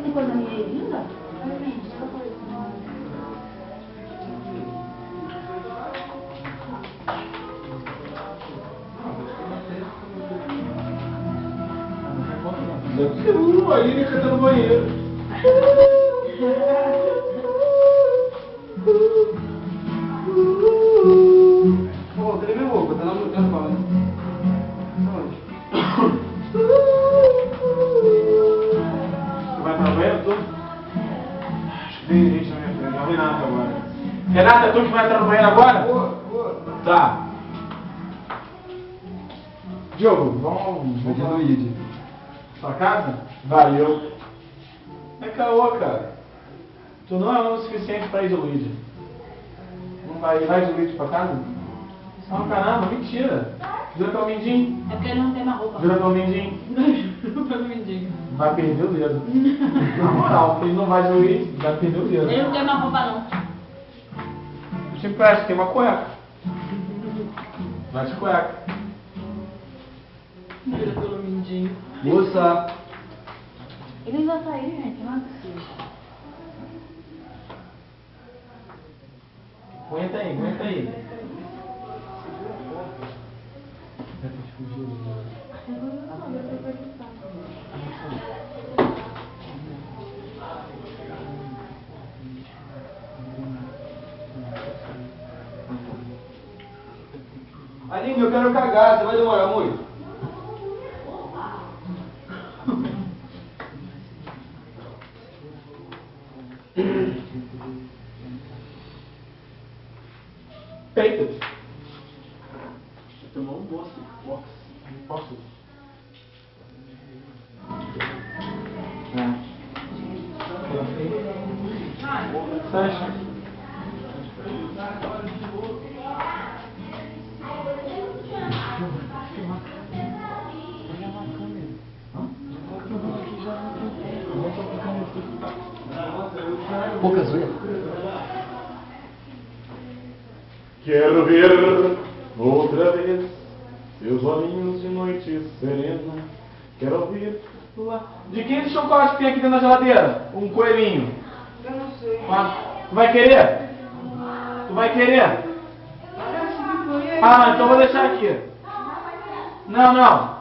Tem coisa minha aí linda? Aí ele canta no banheiro. Pô, cadê minha roupa? Tá no trabalho. Onde? Você vai pra banheiro, tu? Acho que tem gente na minha frente. É o Renato agora. Renato, é tu que vai entrar no banheiro agora? Vou. Tá. Diogo, vamos no Luigi. Sua casa? Valeu. É caô, cara. Tu não é o suficiente pra ir de Luigi. Não vai de Luigi pra casa? Não, caramba, mentira. Jura pelo mindinho? É porque ele não tem uma roupa. Jura pelo mindinho? Jura pelo mindinho. Vai perder o dedo. Na moral, porque ele não vai de Luigi, vai perder o dedo. Ele não tem uma roupa não. Eu te empresto, tem uma cueca. Vai de cueca. Jura pelo mindinho. Moça. Ele vai sair, gente, não é possível. Aguenta aí. Aline, eu quero cagar, você vai demorar muito? Peito. Tomou um moço, box. Não posso. Fecha. Pouca zoeira. Quero ver outra vez seus olhinhos de noite serena. Quero ouvir lá. De quem esse chocolate tem aqui dentro da geladeira? Um coelhinho. Eu não sei. Tu vai querer? Tu vai querer? Parece que foi ele. Ah, então vou deixar aqui. Não.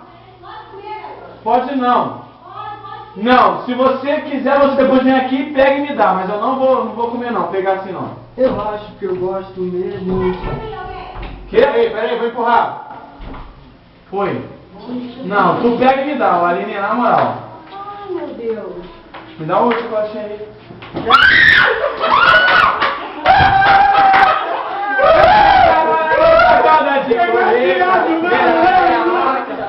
Pode não. Não, se você quiser, você depois vem aqui, pega e me dá. Mas eu não vou comer não, pegar assim não. Eu acho que eu gosto mesmo. Que? Peraí, vou empurrar. Foi. Não, tu pega e me dá, Aline, na moral. Ai, meu Deus. Me dá outro chocolate aí. Acorda de colheita,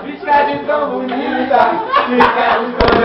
pisca de tão bonita, fica de